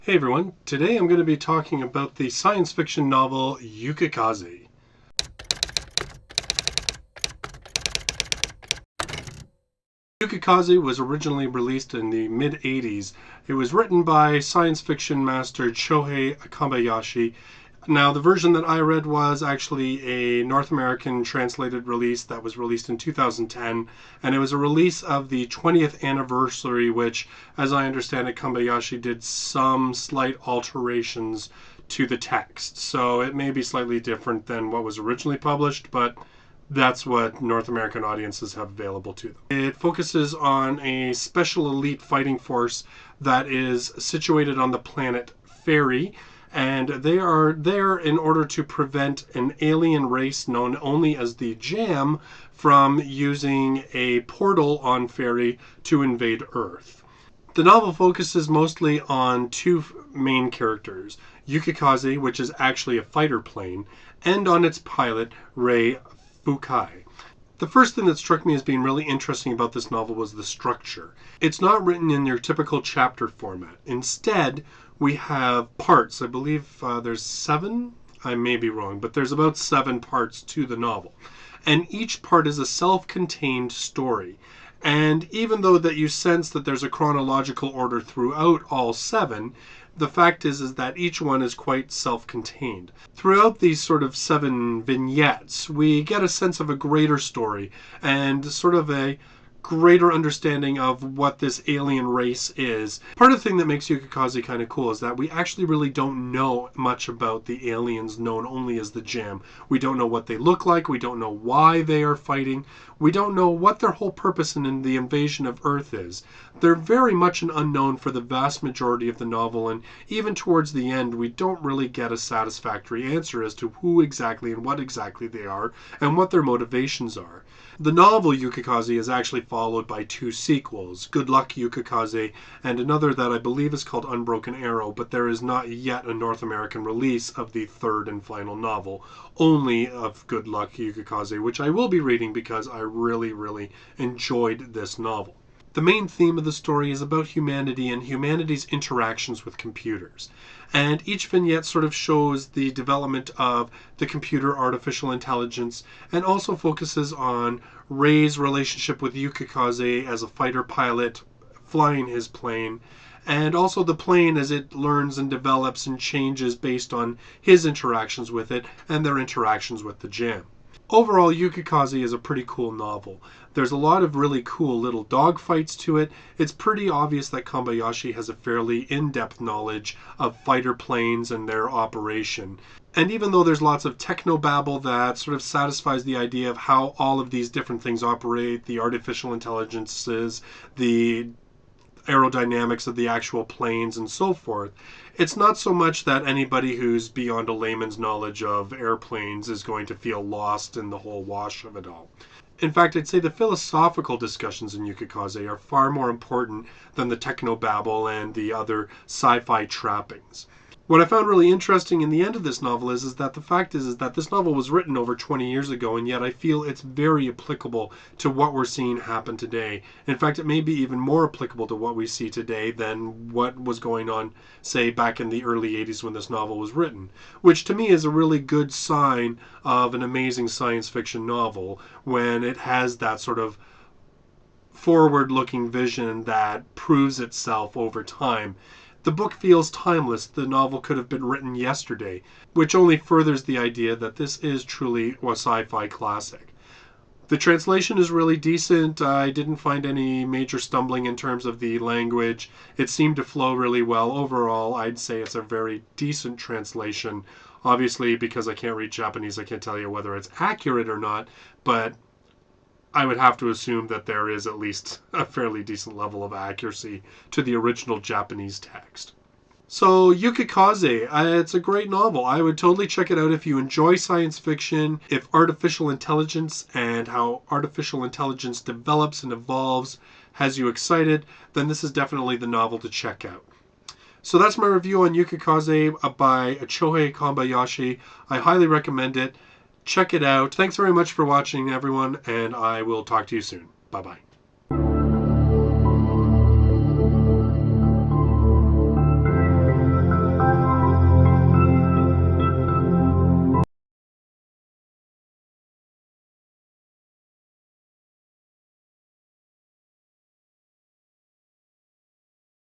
Hey everyone, today I'm going to be talking about the science fiction novel Yukikaze. Yukikaze was originally released in the mid-80s. It was written by science fiction master Chohei Kambayashi. Now, the version that I read was actually a North American translated release that was released in 2010, and it was a release of the 20th anniversary, which, as I understand it, Kambayashi did some slight alterations to the text. So it may be slightly different than what was originally published, but that's what North American audiences have available to them. It focuses on a special elite fighting force that is situated on the planet Fairy, and they are there in order to prevent an alien race known only as the Jam from using a portal on Fairy to invade Earth. The novel focuses mostly on two main characters, Yukikaze, which is actually a fighter plane, and on its pilot, Rei Fukai. The first thing that struck me as being really interesting about this novel was the structure. It's not written in your typical chapter format. Instead, we have parts. I believe there's 7. I may be wrong, but there's about 7 parts to the novel. And each part is a self-contained story. And even though that you sense that there's a chronological order throughout all 7, the fact is that each one is quite self-contained. Throughout these sort of 7 vignettes, we get a sense of a greater story and sort of a greater understanding of what this alien race is. Part of the thing that makes Yukikaze kind of cool is that we actually really don't know much about the aliens known only as the Jam. We don't know what they look like. We don't know why they are fighting. We don't know what their whole purpose in the invasion of Earth is. They're very much an unknown for the vast majority of the novel, and even towards the end, we don't really get a satisfactory answer as to who exactly and what exactly they are and what their motivations are. The novel Yukikaze is actually followed by 2 sequels, Good Luck Yukikaze and another that I believe is called Unbroken Arrow, but there is not yet a North American release of the 3rd and final novel, only of Good Luck Yukikaze, which I will be reading because I really enjoyed this novel. The main theme of the story is about humanity and humanity's interactions with computers. And each vignette sort of shows the development of the computer artificial intelligence and also focuses on Rei's relationship with Yukikaze as a fighter pilot flying his plane, and also the plane as it learns and develops and changes based on his interactions with it and their interactions with the Jam. Overall, Yukikaze is a pretty cool novel. There's a lot of really cool little dogfights to it. It's pretty obvious that Kambayashi has a fairly in-depth knowledge of fighter planes and their operation. And even though there's lots of technobabble that sort of satisfies the idea of how all of these different things operate, the artificial intelligences, the aerodynamics of the actual planes and so forth, it's not so much that anybody who's beyond a layman's knowledge of airplanes is going to feel lost in the whole wash of it all. In fact, I'd say the philosophical discussions in Yukikaze are far more important than the technobabble and the other sci-fi trappings. What I found really interesting in the end of this novel is that the fact is that this novel was written over 20 years ago, and yet I feel it's very applicable to what we're seeing happen today. In fact, it may be even more applicable to what we see today than what was going on, say, back in the early 80s when this novel was written, which to me is a really good sign of an amazing science fiction novel when it has that sort of forward-looking vision that proves itself over time. The book feels timeless. The novel could have been written yesterday, which only furthers the idea that this is truly a sci-fi classic. The translation is really decent. I didn't find any major stumbling in terms of the language. It seemed to flow really well. Overall, I'd say it's a very decent translation. Obviously, because I can't read Japanese, I can't tell you whether it's accurate or not, but I would have to assume that there is at least a fairly decent level of accuracy to the original Japanese text. So, Yukikaze, it's a great novel. I would totally check it out if you enjoy science fiction, if artificial intelligence and how artificial intelligence develops and evolves has you excited, then this is definitely the novel to check out. So that's my review on Yukikaze by Chohei Kambayashi. I highly recommend it. Check it out. Thanks very much for watching, everyone, and I will talk to you soon. Bye-bye.